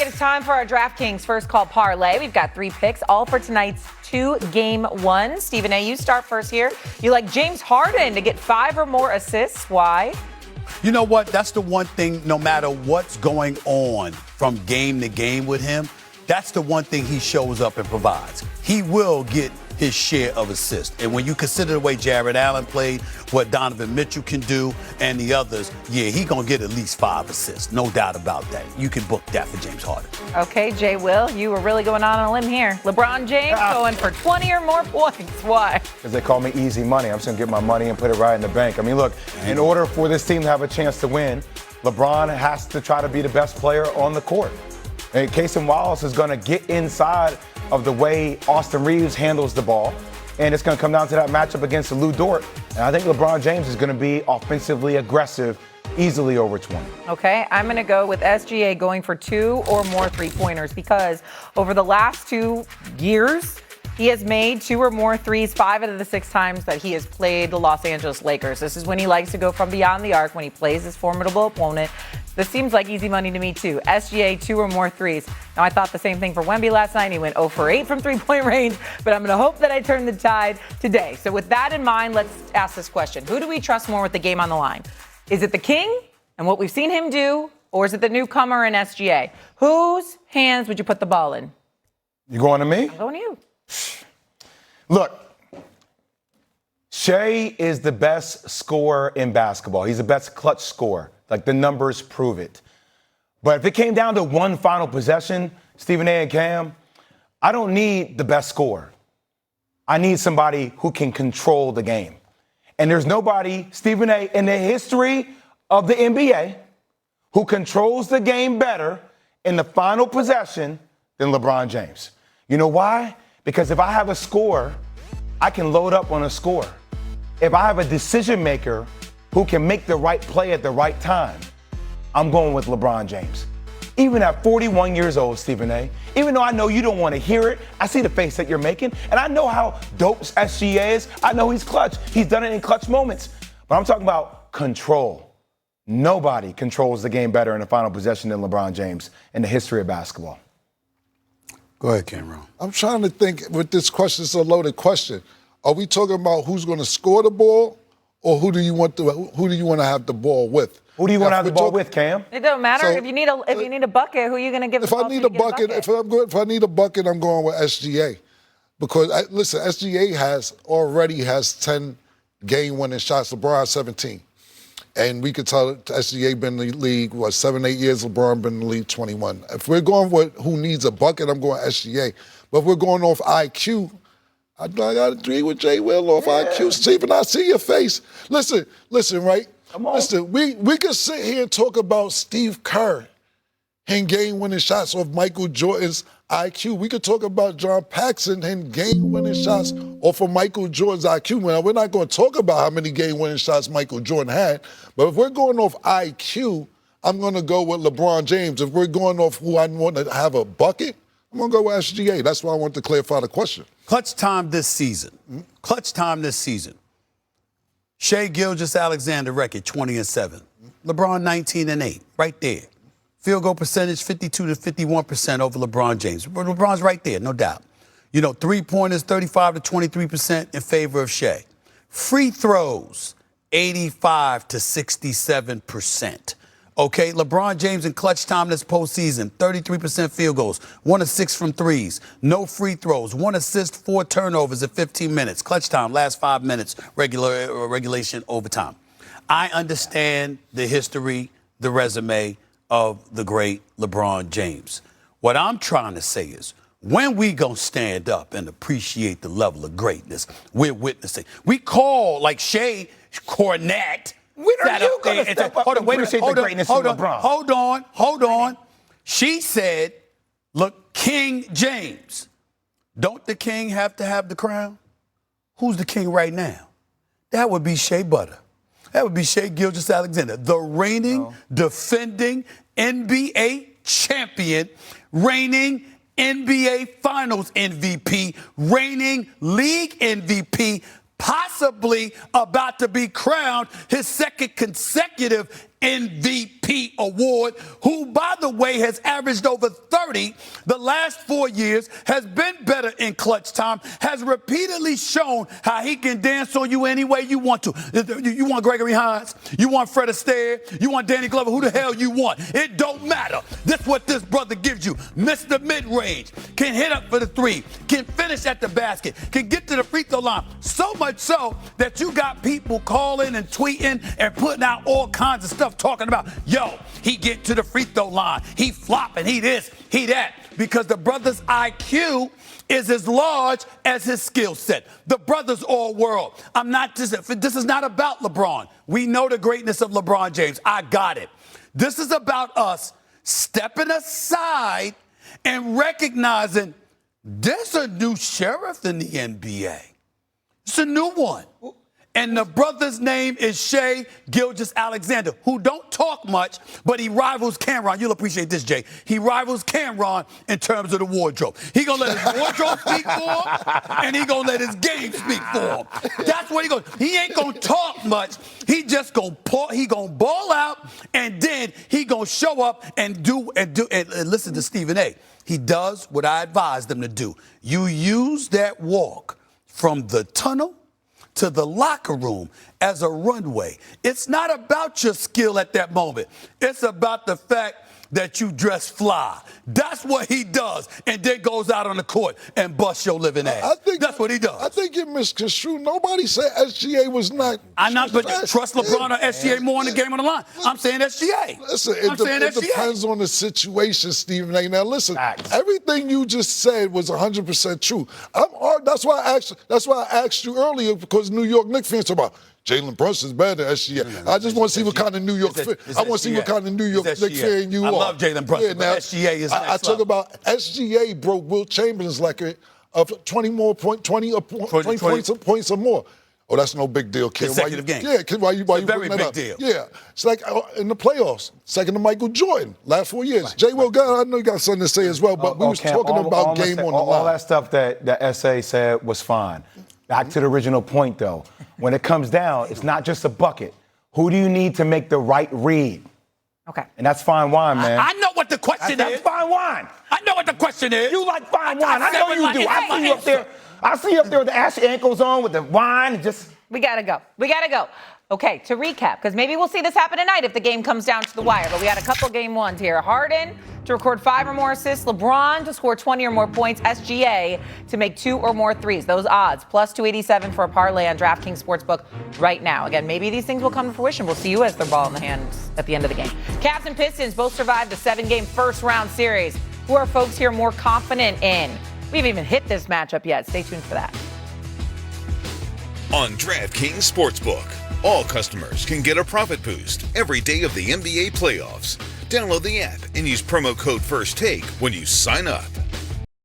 it is time for our DraftKings First Call Parlay. We've got 3 picks, all for tonight's 2-game one. Stephen A., you start first here. You like James Harden to get 5 or more assists. Why? You know what? That's the one thing, no matter what's going on from game to game with him, that's the one thing he shows up and provides. He will get his share of assists. And when you consider the way Jared Allen played, what Donovan Mitchell can do, and the others, yeah, he going to get at least 5 assists. No doubt about that. You can book that for James Harden. Okay, JWill, you were really going on a limb here. LeBron James going for 20 or more points. Why? Because they call me easy money. I'm just going to get my money and put it right in the bank. I mean, look, in order for this team to have a chance to win, LeBron has to try to be the best player on the court. And Casey Wallace is going to get inside of the way Austin Reeves handles the ball. And it's going to come down to that matchup against Lou Dort. And I think LeBron James is going to be offensively aggressive, easily over 20. Okay, I'm going to go with SGA going for 2 or more three-pointers because over the last 2 years, he has made 2 or more threes 5 out of the 6 times that he has played the Los Angeles Lakers. This is when he likes to go from beyond the arc, when he plays his formidable opponent. This seems like easy money to me, too. SGA, 2 or more threes. Now, I thought the same thing for Wemby last night. He went 0 for 8 from three-point range, but I'm going to hope that I turn the tide today. So with that in mind, let's ask this question. Who do we trust more with the game on the line? Is it the King and what we've seen him do, or is it the newcomer in SGA? Whose hands would you put the ball in? You going to me? I'm going to you. Look, Shea is the best scorer in basketball. He's the best clutch scorer. Like, the numbers prove it. But if it came down to one final possession, Stephen A. and Cam, I don't need the best scorer. I need somebody who can control the game. And there's nobody, Stephen A., in the history of the NBA who controls the game better in the final possession than LeBron James. You know why? Because if I have a scorer, I can load up on a scorer. If I have a decision maker who can make the right play at the right time, I'm going with LeBron James. Even at 41 years old, Stephen A., even though I know you don't want to hear it, I see the face that you're making, and I know how dope SGA is. I know he's clutch. He's done it in clutch moments. But I'm talking about control. Nobody controls the game better in the final possession than LeBron James in the history of basketball. Go ahead, Cameron. I'm trying to think with this question. It's a loaded question. Are we talking about who's going to score the ball, or who do you want to have the ball with? Who do you want to have the ball with, Cam? It don't matter. So, if you need a bucket, who are you going to give the ball to? If I need a bucket, I'm going with SGA. Because, listen, SGA already has 10 game-winning shots. LeBron has 17. And we could tell SGA been in the league, 7-8 years, LeBron been in the league 21. If we're going with who needs a bucket, I'm going SGA. But if we're going off IQ, I got to agree with JWill off IQ. Stephen, I see your face. Listen, right? Come on. Listen, we could sit here and talk about Steve Kerr and game-winning shots off Michael Jordan's IQ. We could talk about John Paxson and game-winning shots off of Michael Jordan's IQ. Now, we're not going to talk about how many game-winning shots Michael Jordan had, but if we're going off IQ, I'm going to go with LeBron James. If we're going off who I want to have a bucket, I'm going to go with SGA. That's why I want to clarify the question. Clutch time this season. Shea Gilgeous-Alexander record, 20-7. LeBron, 19-8. Right there. Field goal percentage, 52 to 51% over LeBron James. LeBron's right there, no doubt. You know, three-pointers, 35 to 23% in favor of Shea. Free throws, 85 to 67%. Okay, LeBron James in clutch time this postseason, 33% field goals, 1 of 6 from threes, no free throws, 1 assist, 4 turnovers in 15 minutes. Clutch time, last 5 minutes, regulation, overtime. I understand the history, the resume of the great LeBron James. What I'm trying to say is, when we gonna stand up and appreciate the level of greatness we're witnessing? We call, like Shea Cornette. When are you going to step up and appreciate the greatness of LeBron? Hold on. She said, look, King James. Don't the king have to have the crown? Who's the king right now? That would be Shea Butter. That would be Shea Gilgeous-Alexander, the reigning, defending NBA champion, reigning NBA Finals MVP, reigning league MVP, possibly about to be crowned his second consecutive MVP award, who, by the way, has averaged over 30 the last 4 years, has been better in clutch time, has repeatedly shown how he can dance on you any way you want to. You want Gregory Hines? You want Fred Astaire? You want Danny Glover? Who the hell you want? It don't matter. That's what this brother gives you. Mr. Mid-range, can hit up for the three, can finish at the basket, can get to the free throw line. So much so that you got people calling and tweeting and putting out all kinds of stuff talking about, yo, he get to the free throw line, he flopping, he this, he that, because the brother's IQ is as large as his skill set. The brother's all world. This is not about LeBron. We know the greatness of LeBron James. I got it. This is about us stepping aside and recognizing there's a new sheriff in the NBA. It's a new one. And the brother's name is Shai Gilgeous-Alexander, who don't talk much, but he rivals Cameron. You'll appreciate this, Jay. He rivals Cameron in terms of the wardrobe. He gonna let his wardrobe speak for him, and he gonna let his game speak for him. That's what he goes. He ain't gonna talk much. He just gonna ball out, and then he gonna show up and listen to Stephen A. He does what I advised him to do. You use that walk from the tunnel to the locker room as a runway. It's not about your skill at that moment. It's about the fact that you dress fly. That's what he does, and then goes out on the court and busts your living ass. That's what he does. I think you're misconstrued. Nobody said SGA was not. I'm not, but trust LeBron or SGA more in the game on the line. I'm saying SGA. Listen, it depends on the situation, Stephen A. Now, listen, everything you just said was 100% true. That's why I asked you earlier, because New York Knicks fans talk about Jalen Brunson's better than SGA. I just want to see what kind of New York fan. I want to see what kind of New York Knicks fan you are. I love Jalen Brunson, but SGA is next I talk about SGA broke Will Chamberlain's record of 20 points or more. Oh, that's no big deal, kid. Consecutive games. Yeah, kid, why you very bring that big up? deal. Yeah, it's like in the playoffs, second to Michael Jordan, last 4 years. Right. JWill, I know you got something to say as well, but we was talking about game on the line. All that stuff that SA said was fine. Back to the original point, though. When it comes down, it's not just a bucket. Who do you need to make the right read? Okay. And that's fine wine, man. I know what the question is. That's fine wine. I know what the question is. You like fine wine. I know you do. I see you up there. I see you up there with the ashy ankles on with the wine. We gotta go. Okay, to recap, because maybe we'll see this happen tonight if the game comes down to the wire, but we had a couple game ones here. Harden to record 5 or more assists, LeBron to score 20 or more points, SGA to make 2 or more threes. Those odds, plus 287 for a parlay on DraftKings Sportsbook right now. Again, maybe these things will come to fruition. We'll see you as their ball in the hands at the end of the game. Cavs and Pistons both survived the 7-game first-round series. Who are folks here more confident in? We haven't even hit this matchup yet. Stay tuned for that. On DraftKings Sportsbook, all customers can get a profit boost every day of the NBA playoffs. Download the app and use promo code FIRSTTAKE when you sign up.